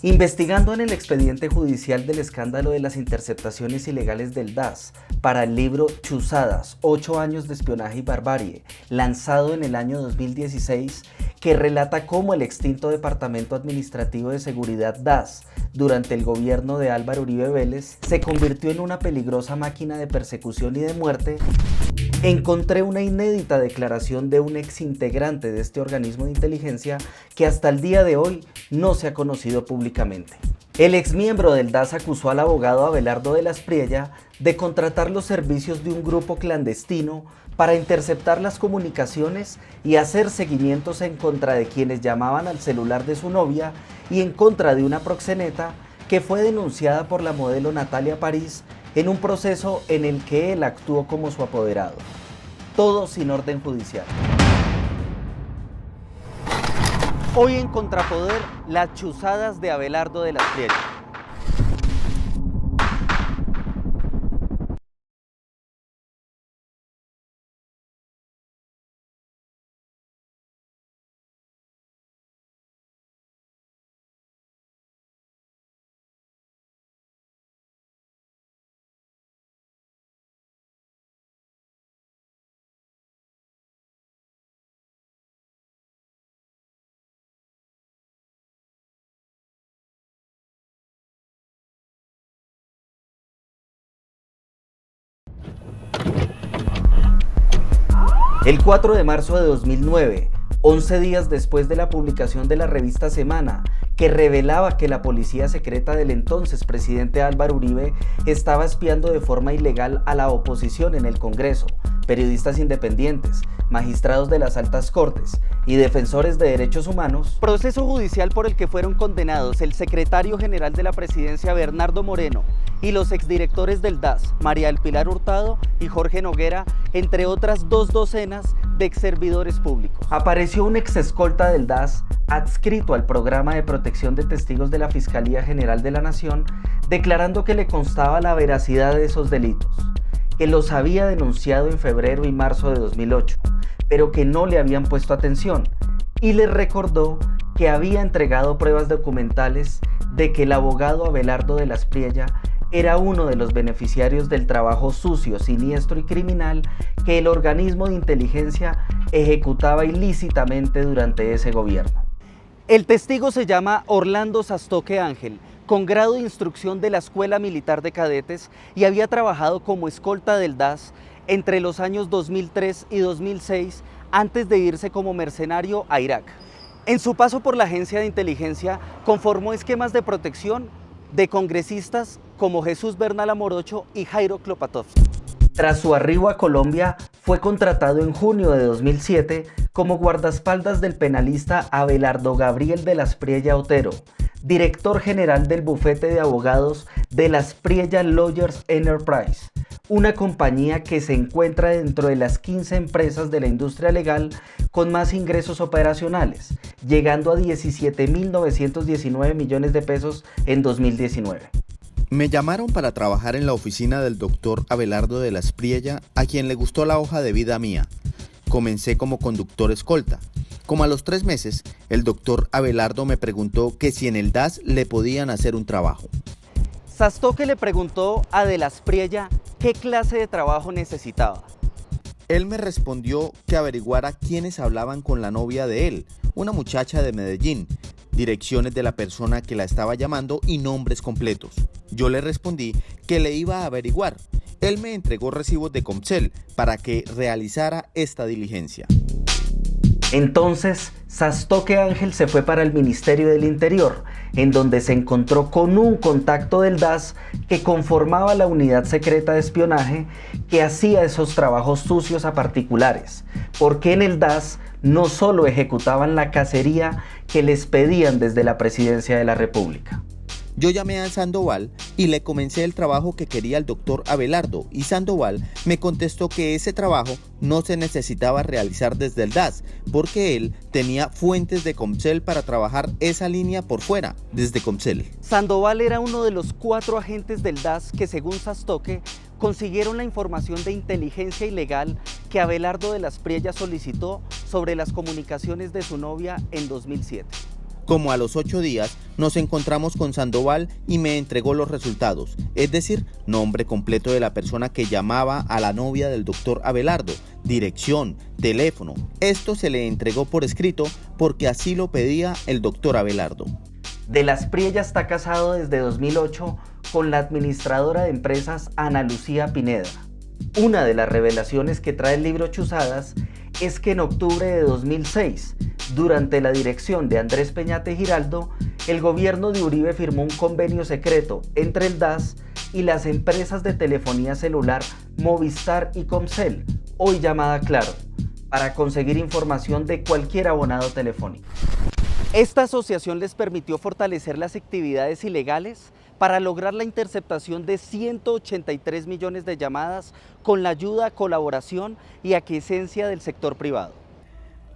Investigando en el expediente judicial del escándalo de las interceptaciones ilegales del DAS para el libro Chuzadas, 8 años de espionaje y barbarie, lanzado en el año 2016, que relata cómo el extinto Departamento Administrativo de Seguridad DAS, durante el gobierno de Álvaro Uribe Vélez, se convirtió en una peligrosa máquina de persecución y de muerte, encontré una inédita declaración de un exintegrante de este organismo de inteligencia que hasta el día de hoy no se ha conocido públicamente. El exmiembro del DAS acusó al abogado Abelardo de la Espriella de contratar los servicios de un grupo clandestino para interceptar las comunicaciones y hacer seguimientos en contra de quienes llamaban al celular de su novia y en contra de una proxeneta que fue denunciada por la modelo Natalia París en un proceso en el que él actuó como su apoderado. Todo sin orden judicial. Hoy en Contrapoder, las chuzadas de Abelardo de la Espriella. El 4 de marzo de 2009, 11 días después de la publicación de la revista Semana, que revelaba que la policía secreta del entonces presidente Álvaro Uribe estaba espiando de forma ilegal a la oposición en el Congreso, periodistas independientes, magistrados de las altas cortes y defensores de derechos humanos, proceso judicial por el que fueron condenados el secretario general de la presidencia Bernardo Moreno y los exdirectores del DAS, María del Pilar Hurtado y Jorge Noguera, entre otras 2 docenas de exservidores públicos. Apareció un exescolta del DAS adscrito al programa de protección de testigos de la Fiscalía General de la Nación, declarando que le constaba la veracidad de esos delitos, que los había denunciado en febrero y marzo de 2008, pero que no le habían puesto atención, y le recordó que había entregado pruebas documentales de que el abogado Abelardo de la Espriella era uno de los beneficiarios del trabajo sucio, siniestro y criminal que el organismo de inteligencia ejecutaba ilícitamente durante ese gobierno. El testigo se llama Orlando Sastoque Ángel, con grado de instrucción de la Escuela Militar de Cadetes, y había trabajado como escolta del DAS entre los años 2003 y 2006 antes de irse como mercenario a Irak. En su paso por la agencia de inteligencia conformó esquemas de protección de congresistas como Jesús Bernal Amorocho y Jairo Klopatowski. Tras su arribo a Colombia, fue contratado en junio de 2007 como guardaespaldas del penalista Abelardo Gabriel de la Espriella Otero, director general del bufete de abogados de la Espriella Lawyers Enterprise, una compañía que se encuentra dentro de las 15 empresas de la industria legal con más ingresos operacionales, llegando a 17.919 millones de pesos en 2019. Me llamaron para trabajar en la oficina del doctor Abelardo de la Espriella, a quien le gustó la hoja de vida mía. Comencé como conductor escolta. Como a los 3 meses, el doctor Abelardo me preguntó que si en el DAS le podían hacer un trabajo. Sastoque le preguntó a de la Espriella qué clase de trabajo necesitaba. Él me respondió que averiguara quiénes hablaban con la novia de él, una muchacha de Medellín, direcciones de la persona que la estaba llamando y nombres completos. Yo le respondí que le iba a averiguar. Él me entregó recibos de Comcel para que realizara esta diligencia. Entonces, Sastoque Ángel se fue para el Ministerio del Interior, en donde se encontró con un contacto del DAS que conformaba la unidad secreta de espionaje que hacía esos trabajos sucios a particulares, porque en el DAS no solo ejecutaban la cacería que les pedían desde la Presidencia de la República. Yo llamé a Sandoval y le comencé el trabajo que quería el doctor Abelardo, y Sandoval me contestó que ese trabajo no se necesitaba realizar desde el DAS, porque él tenía fuentes de Comcel para trabajar esa línea por fuera, desde Comcel. Sandoval era uno de los 4 agentes del DAS que, según Sastoque, consiguieron la información de inteligencia ilegal que Abelardo de la Espriella solicitó sobre las comunicaciones de su novia en 2007. Como a los 8 días, nos encontramos con Sandoval y me entregó los resultados, es decir, nombre completo de la persona que llamaba a la novia del doctor Abelardo, dirección, teléfono. Esto se le entregó por escrito porque así lo pedía el doctor Abelardo. De las Priella está casado desde 2008 con la administradora de empresas Ana Lucía Pineda. Una de las revelaciones que trae el libro Chuzadas es que en octubre de 2006, durante la dirección de Andrés Peñate Giraldo, el gobierno de Uribe firmó un convenio secreto entre el DAS y las empresas de telefonía celular Movistar y Comcel, hoy llamada Claro, para conseguir información de cualquier abonado telefónico. Esta asociación les permitió fortalecer las actividades ilegales para lograr la interceptación de 183 millones de llamadas con la ayuda, colaboración y aquiescencia del sector privado.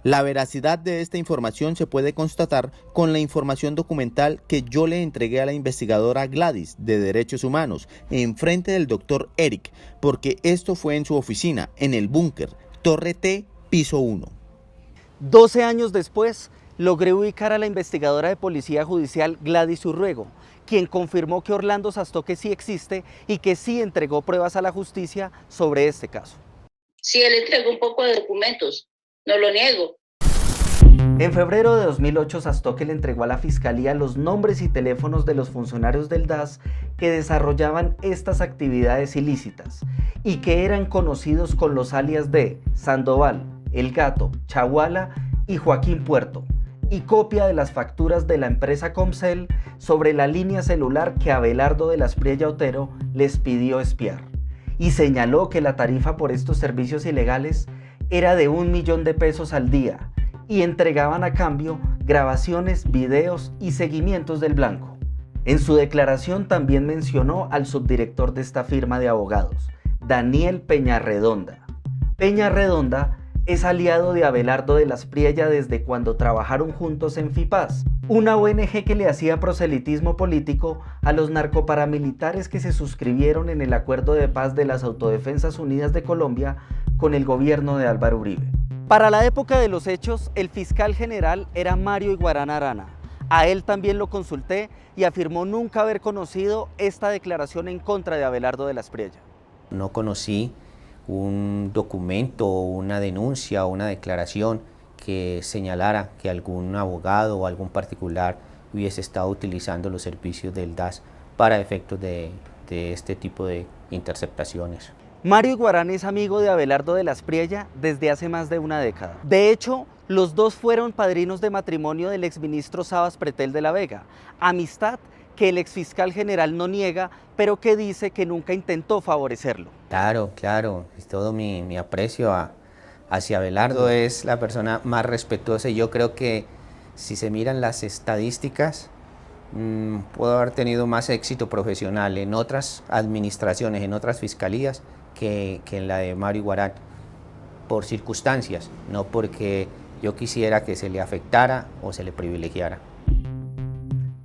La veracidad de esta información se puede constatar con la información documental que yo le entregué a la investigadora Gladys de Derechos Humanos en frente del doctor Eric, porque esto fue en su oficina, en el búnker, Torre T, piso 1. 12 años después, logré ubicar a la investigadora de Policía Judicial Gladys Urruego, quien confirmó que Orlando Sastoque sí existe y que sí entregó pruebas a la justicia sobre este caso. Sí, él entregó un poco de documentos, no lo niego. En febrero de 2008, Sastoque le entregó a la Fiscalía los nombres y teléfonos de los funcionarios del DAS que desarrollaban estas actividades ilícitas y que eran conocidos con los alias de Sandoval, El Gato, Chaguala y Joaquín Puerto, y copia de las facturas de la empresa Comcel sobre la línea celular que Abelardo de las Priella Otero les pidió espiar, y señaló que la tarifa por estos servicios ilegales era de 1 millón de pesos al día y entregaban a cambio grabaciones, videos y seguimientos del blanco. En su declaración también mencionó al subdirector de esta firma de abogados, Daniel Peñarredonda. Peñarredonda es aliado de Abelardo de las Priella desde cuando trabajaron juntos en FIPAS, una ONG que le hacía proselitismo político a los narcoparamilitares que se suscribieron en el Acuerdo de Paz de las Autodefensas Unidas de Colombia con el gobierno de Álvaro Uribe. Para la época de los hechos, el fiscal general era Mario Iguarán Arana. A él también lo consulté y afirmó nunca haber conocido esta declaración en contra de Abelardo de las Priella. No conocí un documento, una denuncia o una declaración que señalara que algún abogado o algún particular hubiese estado utilizando los servicios del DAS para efectos de este tipo de interceptaciones. Mario Iguarán es amigo de Abelardo de las Priella desde hace más de una década. De hecho, los dos fueron padrinos de matrimonio del exministro Sabas Pretel de la Vega, amistad que el exfiscal general no niega, pero que dice que nunca intentó favorecerlo. Claro, es todo mi aprecio hacia Abelardo, es la persona más respetuosa y yo creo que si se miran las estadísticas, puedo haber tenido más éxito profesional en otras administraciones, en otras fiscalías, que en la de Mario Iguarán, por circunstancias, no porque yo quisiera que se le afectara o se le privilegiara.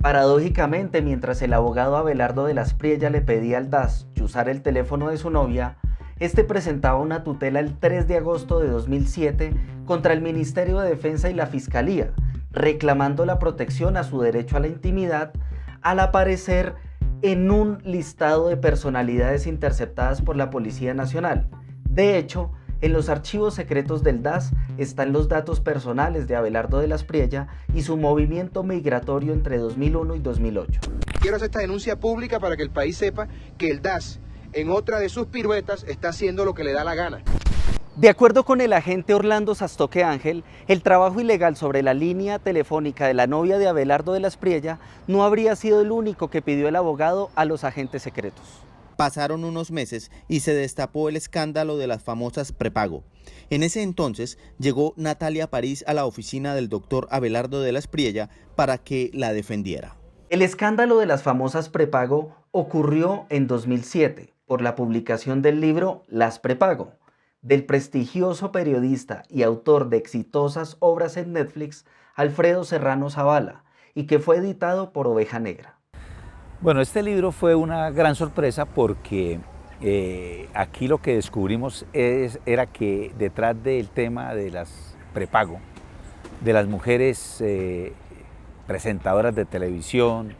Paradójicamente, mientras el abogado Abelardo de las Priella le pedía al DAS chuzar el teléfono de su novia, este presentaba una tutela el 3 de agosto de 2007 contra el Ministerio de Defensa y la Fiscalía, reclamando la protección a su derecho a la intimidad, al aparecer en un listado de personalidades interceptadas por la Policía Nacional. De hecho, en los archivos secretos del DAS están los datos personales de Abelardo de las Priella y su movimiento migratorio entre 2001 y 2008. Quiero hacer esta denuncia pública para que el país sepa que el DAS, en otra de sus piruetas, está haciendo lo que le da la gana. De acuerdo con el agente Orlando Sastoque Ángel, el trabajo ilegal sobre la línea telefónica de la novia de Abelardo de las Priella no habría sido el único que pidió el abogado a los agentes secretos. Pasaron unos meses y se destapó el escándalo de las famosas prepago. En ese entonces llegó Natalia París a la oficina del doctor Abelardo de las Priella para que la defendiera. El escándalo de las famosas prepago ocurrió en 2007 por la publicación del libro Las Prepago, del prestigioso periodista y autor de exitosas obras en Netflix, Alfredo Serrano Zavala, y que fue editado por Oveja Negra. Bueno, este libro fue una gran sorpresa porque aquí lo que descubrimos era que detrás del tema de las prepago, de las mujeres presentadoras de televisión,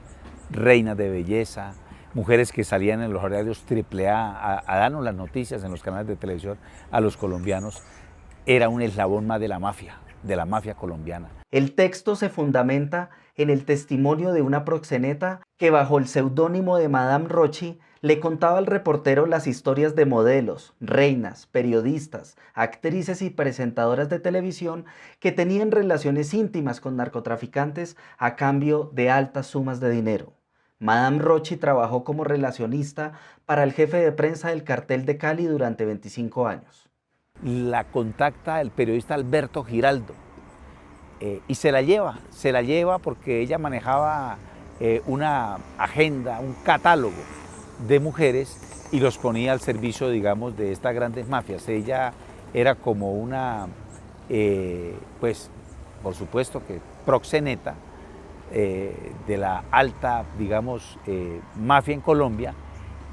reinas de belleza, mujeres que salían en los horarios AAA a darnos las noticias en los canales de televisión a los colombianos. Era un eslabón más de la mafia colombiana. El texto se fundamenta en el testimonio de una proxeneta que bajo el seudónimo de Madame Rochi le contaba al reportero las historias de modelos, reinas, periodistas, actrices y presentadoras de televisión que tenían relaciones íntimas con narcotraficantes a cambio de altas sumas de dinero. Madame Rochi trabajó como relacionista para el jefe de prensa del cartel de Cali durante 25 años. La contacta el periodista Alberto Giraldo y se la lleva porque ella manejaba una agenda, un catálogo de mujeres y los ponía al servicio, digamos, de estas grandes mafias. Ella era como una, pues, por supuesto que proxeneta de la alta, digamos, mafia en Colombia,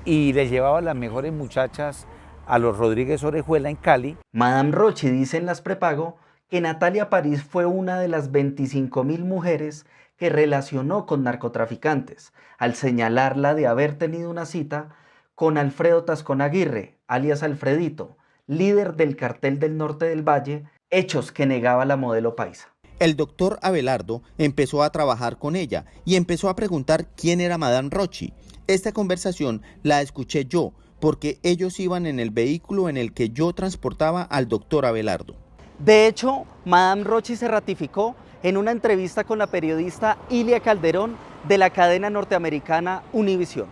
y le llevaba las mejores muchachas a los Rodríguez Orejuela en Cali. Madame Rochi dice en las prepago que Natalia París fue una de las 25.000 mujeres que relacionó con narcotraficantes, al señalarla de haber tenido una cita con Alfredo Tascón Aguirre, alias Alfredito, líder del cartel del Norte del Valle, hechos que negaba la modelo paisa. El doctor Abelardo empezó a trabajar con ella y empezó a preguntar quién era Madame Rochi. Esta conversación la escuché yo, porque ellos iban en el vehículo en el que yo transportaba al doctor Abelardo. De hecho, Madame Rochi se ratificó en una entrevista con la periodista Ilia Calderón de la cadena norteamericana Univision.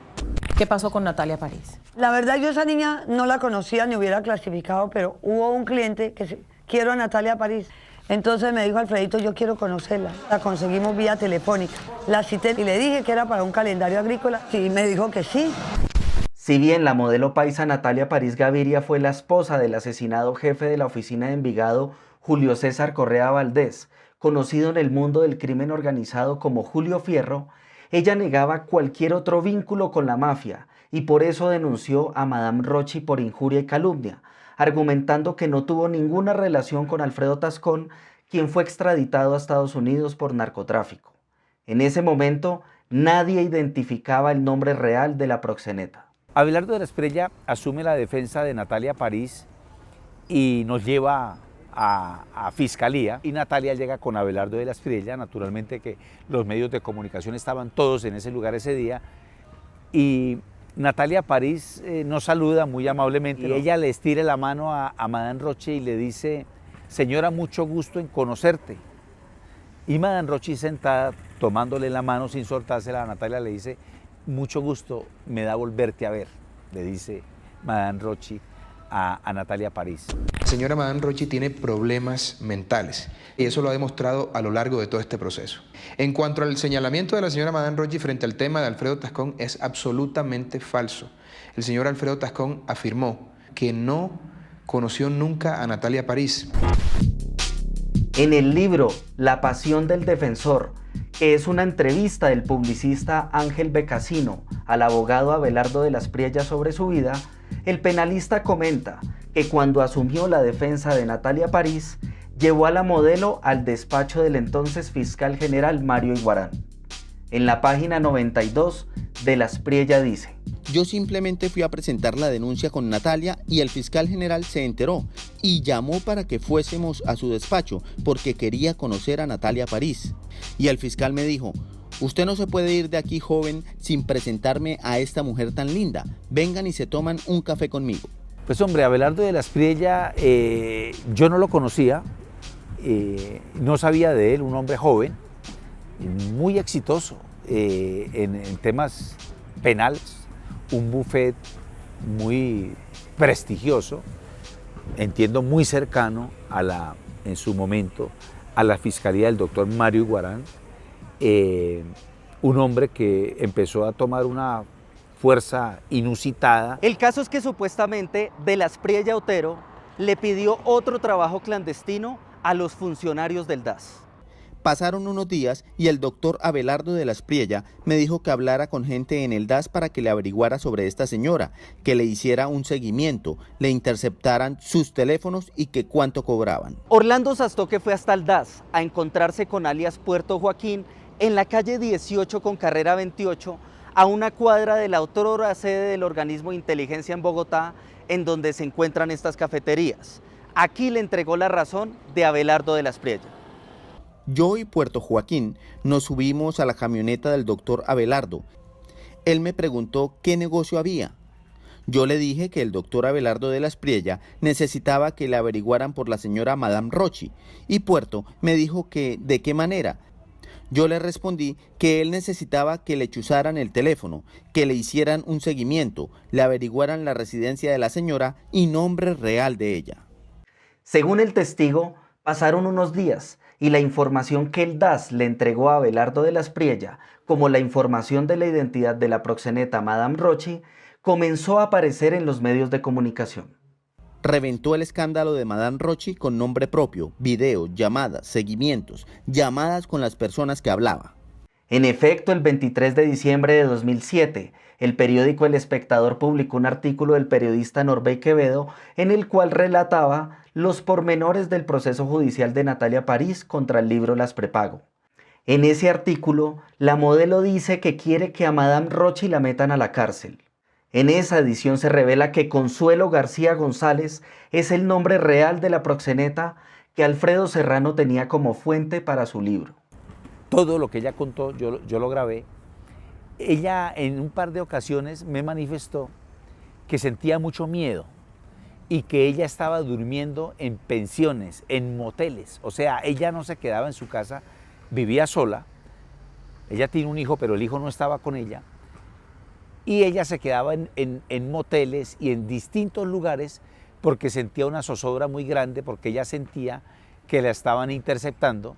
¿Qué pasó con Natalia París? La verdad, yo esa niña no la conocía ni hubiera clasificado, pero hubo un cliente que quiero a Natalia París. Entonces me dijo Alfredito, yo quiero conocerla. La conseguimos vía telefónica. La cité y le dije que era para un calendario agrícola y me dijo que sí. Si bien la modelo paisa Natalia París Gaviria fue la esposa del asesinado jefe de la oficina de Envigado, Julio César Correa Valdés, conocido en el mundo del crimen organizado como Julio Fierro, ella negaba cualquier otro vínculo con la mafia y por eso denunció a Madame Rochi por injuria y calumnia, argumentando que no tuvo ninguna relación con Alfredo Tascón, quien fue extraditado a Estados Unidos por narcotráfico. En ese momento, nadie identificaba el nombre real de la proxeneta. Abelardo de la Espriella asume la defensa de Natalia París y nos lleva a Fiscalía, y Natalia llega con Abelardo de la Espriella, naturalmente que los medios de comunicación estaban todos en ese lugar ese día, y Natalia París nos saluda muy amablemente, y ella le estira la mano a Madame Rochi y le dice: señora, mucho gusto en conocerte. Y Madame Rochi, sentada, tomándole la mano sin soltársela a Natalia, le dice: mucho gusto me da volverte a ver, le dice Madame Rochi a Natalia París. La señora Madame Rochi tiene problemas mentales y eso lo ha demostrado a lo largo de todo este proceso. En cuanto al señalamiento de la señora Madame Rochi frente al tema de Alfredo Tascón, es absolutamente falso. El señor Alfredo Tascón afirmó que no conoció nunca a Natalia París. En el libro La pasión del defensor, que es una entrevista del publicista Ángel Becasino al abogado Abelardo de la Espriella sobre su vida, el penalista comenta que cuando asumió la defensa de Natalia París, llevó a la modelo al despacho del entonces fiscal general Mario Iguarán. En la página 92 de la Espriella dice: yo simplemente fui a presentar la denuncia con Natalia y el fiscal general se enteró y llamó para que fuésemos a su despacho porque quería conocer a Natalia París. Y el fiscal me dijo: usted no se puede ir de aquí, joven, sin presentarme a esta mujer tan linda. Vengan y se toman un café conmigo. Pues hombre, Abelardo de la Espriella, yo no lo conocía, no sabía de él, un hombre joven, muy exitoso en temas penales, un buffet muy prestigioso, entiendo muy cercano en su momento a la fiscalía del doctor Mario Iguarán, un hombre que empezó a tomar una fuerza inusitada. El caso es que supuestamente de la Espriella Otero le pidió otro trabajo clandestino a los funcionarios del DAS. Pasaron unos días y el doctor Abelardo de la Espriella me dijo que hablara con gente en el DAS para que le averiguara sobre esta señora, que le hiciera un seguimiento, le interceptaran sus teléfonos y que cuánto cobraban. Orlando Sastoque fue hasta el DAS a encontrarse con alias Puerto Joaquín, en la calle 18 con carrera 28, a una cuadra de la otrora sede del organismo de inteligencia en Bogotá, en donde se encuentran estas cafeterías. Aquí le entregó la razón de Abelardo de la Espriella. Yo y Puerto Joaquín nos subimos a la camioneta del doctor Abelardo. Él me preguntó qué negocio había. Yo le dije que el doctor Abelardo de la Espriella necesitaba que le averiguaran por la señora Madame Rochi, y Puerto me dijo que de qué manera. Yo le respondí que él necesitaba que le chuzaran el teléfono, que le hicieran un seguimiento, le averiguaran la residencia de la señora y nombre real de ella. Según el testigo, pasaron unos días y la información que el DAS le entregó a Abelardo de la Espriella, como la información de la identidad de la proxeneta Madame Rochi, comenzó a aparecer en los medios de comunicación. Reventó el escándalo de Madame Rochi con nombre propio, videos, llamadas, seguimientos, llamadas con las personas que hablaba. En efecto, el 23 de diciembre de 2007, el periódico El Espectador publicó un artículo del periodista Norbey Quevedo en el cual relataba los pormenores del proceso judicial de Natalia París contra el libro Las Prepago. En ese artículo, la modelo dice que quiere que a Madame Rochi la metan a la cárcel. En esa edición se revela que Consuelo García González es el nombre real de la proxeneta que Alfredo Serrano tenía como fuente para su libro. Todo lo que ella contó, yo lo grabé. Ella en un par de ocasiones me manifestó que sentía mucho miedo y que ella estaba durmiendo en pensiones, en moteles. O sea, ella no se quedaba en su casa, vivía sola. Ella tiene un hijo, pero el hijo no estaba con ella. Y ella se quedaba en moteles y en distintos lugares porque sentía una zozobra muy grande, porque ella sentía que la estaban interceptando,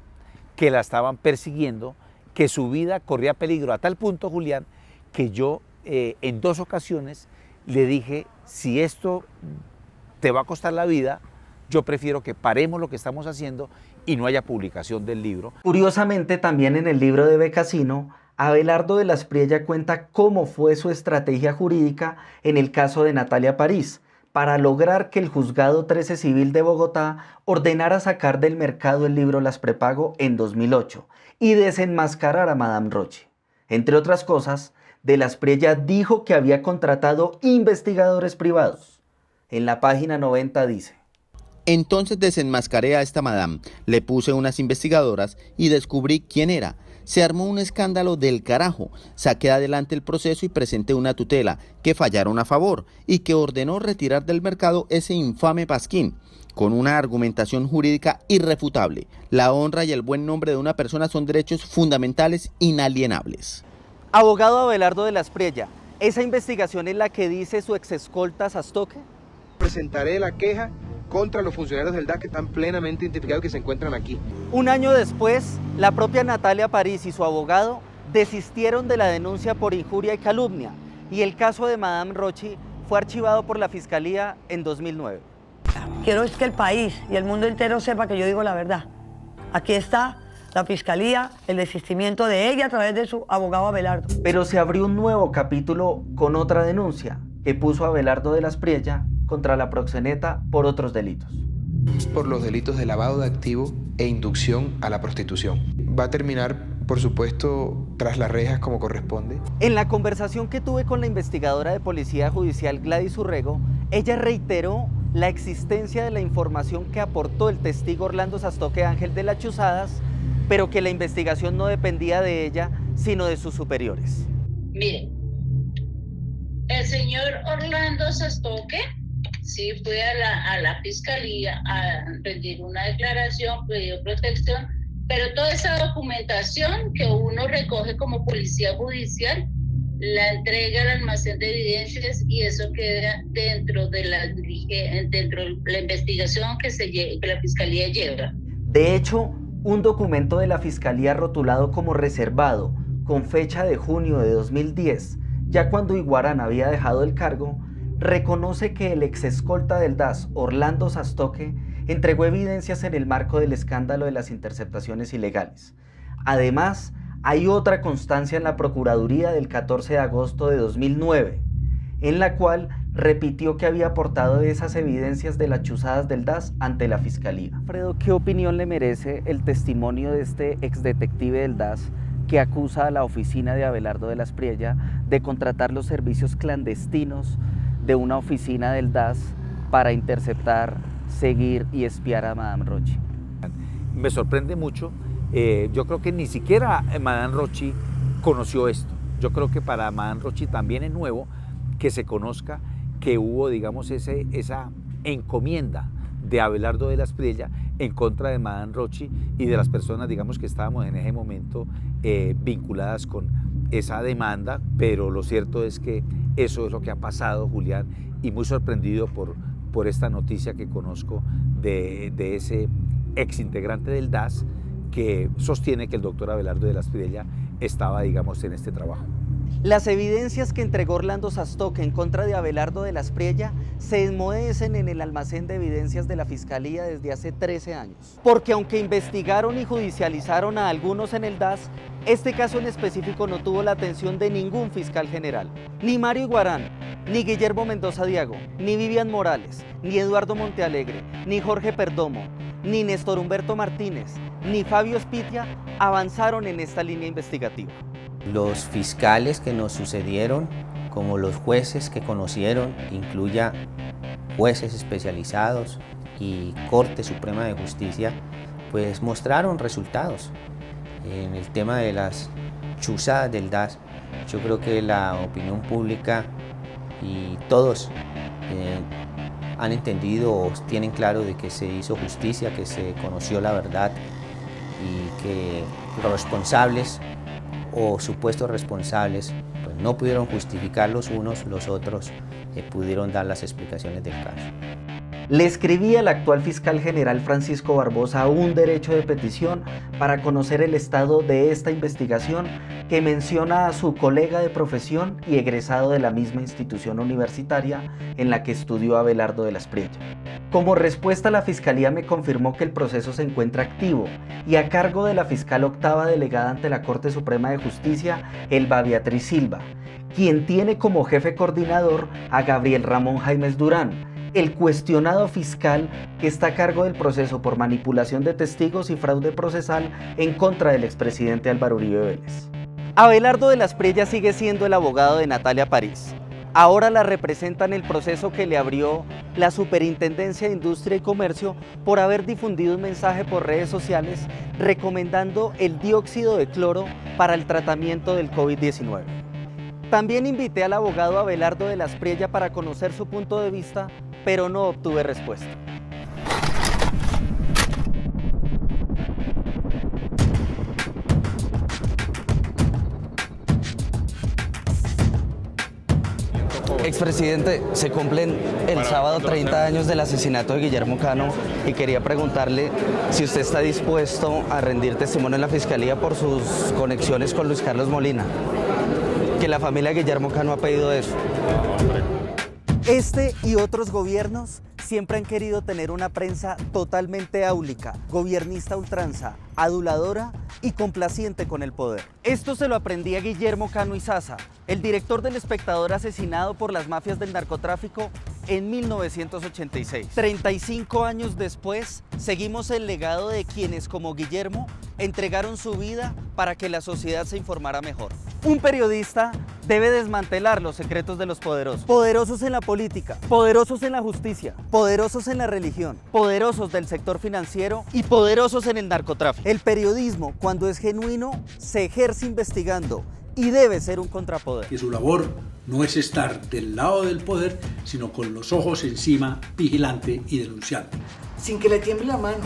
que la estaban persiguiendo, que su vida corría peligro, a tal punto, Julián, que yo en 2 ocasiones le dije, si esto te va a costar la vida, yo prefiero que paremos lo que estamos haciendo y no haya publicación del libro. Curiosamente, también en el libro de Becasino, Abelardo de la Espriella cuenta cómo fue su estrategia jurídica en el caso de Natalia París, para lograr que el Juzgado 13 Civil de Bogotá ordenara sacar del mercado el libro Las Prepago en 2008 y desenmascarar a Madame Rochi. Entre otras cosas, de la Espriella dijo que había contratado investigadores privados. En la página 90 dice: Entonces desenmascaré a esta madame, le puse unas investigadoras y descubrí quién era. Se armó un escándalo del carajo, saqué adelante el proceso y presenté una tutela que fallaron a favor y que ordenó retirar del mercado ese infame pasquín, con una argumentación jurídica irrefutable. La honra y el buen nombre de una persona son derechos fundamentales inalienables. Abogado Abelardo de la Espriella, ¿esa investigación es la que dice su exescolta Sastoque? Presentaré la queja contra los funcionarios del DAS que están plenamente identificados que se encuentran aquí. Un año después, la propia Natalia París y su abogado desistieron de la denuncia por injuria y calumnia, y el caso de Madame Rochi fue archivado por la Fiscalía en 2009. Quiero es que el país y el mundo entero sepa que yo digo la verdad. Aquí está la Fiscalía, el desistimiento de ella a través de su abogado Abelardo. Pero se abrió un nuevo capítulo con otra denuncia que puso a Abelardo de la Espriella contra la proxeneta por otros delitos. Por los delitos de lavado de activos e inducción a la prostitución. Va a terminar, por supuesto, tras las rejas como corresponde. En la conversación que tuve con la investigadora de Policía Judicial Gladys Urrego, ella reiteró la existencia de la información que aportó el testigo Orlando Sastoque Ángel de las Chuzadas, pero que la investigación no dependía de ella, sino de sus superiores. Mire, el señor Orlando Sastoque sí fue a la fiscalía a rendir una declaración, pidió protección, pero toda esa documentación que uno recoge como policía judicial la entrega al almacén de evidencias y eso queda dentro de la investigación que la fiscalía lleva. De hecho, un documento de la Fiscalía rotulado como reservado, con fecha de junio de 2010, ya cuando Iguarán había dejado el cargo, reconoce que el exescolta del DAS, Orlando Sastoque, entregó evidencias en el marco del escándalo de las interceptaciones ilegales. Además, hay otra constancia en la Procuraduría del 14 de agosto de 2009, en la cual repitió que había aportado esas evidencias de las chuzadas del DAS ante la Fiscalía. Alfredo, ¿qué opinión le merece el testimonio de este exdetective del DAS que acusa a la oficina de Abelardo de la Espriella de contratar los servicios clandestinos de una oficina del DAS para interceptar, seguir y espiar a Madame Rochi. Me sorprende mucho, yo creo que ni siquiera Madame Rochi conoció esto. Yo creo que para Madame Rochi también es nuevo que se conozca que hubo, digamos, esa encomienda de Abelardo de la Espriella en contra de Madame Rochi y de las personas, digamos, que estábamos en ese momento vinculadas con esa demanda, pero lo cierto es que eso es lo que ha pasado, Julián, y muy sorprendido por esta noticia que conozco de ese exintegrante del DAS que sostiene que el doctor Abelardo de la Espriella estaba, digamos, en este trabajo. Las evidencias que entregó Orlando Sastoque en contra de Abelardo de la Espriella se enmudecen en el almacén de evidencias de la Fiscalía desde hace 13 años. Porque aunque investigaron y judicializaron a algunos en el DAS, este caso en específico no tuvo la atención de ningún fiscal general. Ni Mario Iguarán, ni Guillermo Mendoza Diago, ni Vivian Morales, ni Eduardo Montealegre, ni Jorge Perdomo, ni Néstor Humberto Martínez, ni Fabio Spitia avanzaron en esta línea investigativa. Los fiscales que nos sucedieron, como los jueces que conocieron, incluya jueces especializados y Corte Suprema de Justicia, pues mostraron resultados. En el tema de las chuzadas del DAS, yo creo que la opinión pública y todos han entendido o tienen claro de que se hizo justicia, que se conoció la verdad y que los responsables o supuestos responsables pues no pudieron justificar los unos, los otros pudieron dar las explicaciones del caso. Le escribí al actual fiscal general Francisco Barbosa un derecho de petición para conocer el estado de esta investigación que menciona a su colega de profesión y egresado de la misma institución universitaria en la que estudió Abelardo de la Espriella. Como respuesta, la Fiscalía me confirmó que el proceso se encuentra activo y a cargo de la fiscal octava delegada ante la Corte Suprema de Justicia, Elba Beatriz Silva, quien tiene como jefe coordinador a Gabriel Ramón Jaimes Durán, el cuestionado fiscal que está a cargo del proceso por manipulación de testigos y fraude procesal en contra del expresidente Álvaro Uribe Vélez. Abelardo de la Espriella sigue siendo el abogado de Natalia París. Ahora la representa en el proceso que le abrió la Superintendencia de Industria y Comercio por haber difundido un mensaje por redes sociales recomendando el dióxido de cloro para el tratamiento del COVID-19. También invité al abogado Abelardo de la Espriella para conocer su punto de vista, pero no obtuve respuesta. Expresidente, se cumplen el sábado 30 años del asesinato de Guillermo Cano y quería preguntarle si usted está dispuesto a rendir testimonio en la Fiscalía por sus conexiones con Luis Carlos Molina, que la familia Guillermo Cano ha pedido eso. Este y otros gobiernos siempre han querido tener una prensa totalmente áulica, gobernista a ultranza, aduladora y complaciente con el poder. Esto se lo aprendí a Guillermo Cano Izaza, el director del Espectador asesinado por las mafias del narcotráfico en 1986. 35 años después, seguimos el legado de quienes, como Guillermo, entregaron su vida para que la sociedad se informara mejor. Un periodista debe desmantelar los secretos de los poderosos. Poderosos en la política, poderosos en la justicia, poderosos en la religión, poderosos del sector financiero y poderosos en el narcotráfico. El periodismo, cuando es genuino, se ejerce investigando y debe ser un contrapoder. Que su labor no es estar del lado del poder, sino con los ojos encima, vigilante y denunciante. Sin que le tiemble la mano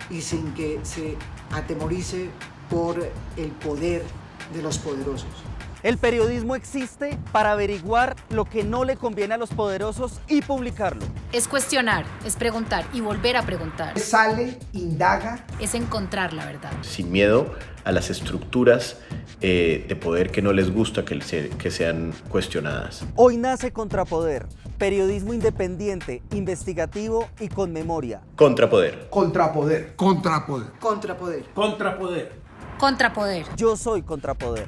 y sin que se atemorice por el poder de los poderosos. El periodismo existe para averiguar lo que no le conviene a los poderosos y publicarlo. Es cuestionar, es preguntar y volver a preguntar. Sale, indaga. Es encontrar la verdad. Sin miedo a las estructuras de poder que no les gusta que sean cuestionadas. Hoy nace Contrapoder, periodismo independiente, investigativo y con memoria. Contrapoder. Contrapoder. Contrapoder. Contrapoder. Contrapoder. Contrapoder. Yo soy Contrapoder.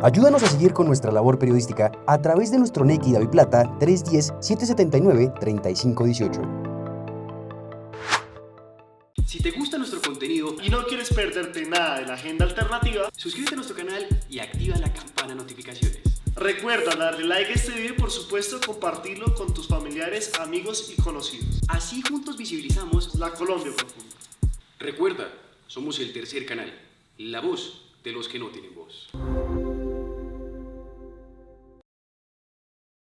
Ayúdanos a seguir con nuestra labor periodística a través de nuestro NECI Daviplata 310-779-3518. Si te gusta nuestro contenido y no quieres perderte nada de la agenda alternativa, suscríbete a nuestro canal y activa la campana de notificaciones. Recuerda darle like a este video y por supuesto compartirlo con tus familiares, amigos y conocidos. Así juntos visibilizamos la Colombia profunda. Recuerda, somos el tercer canal, la voz de los que no tienen voz.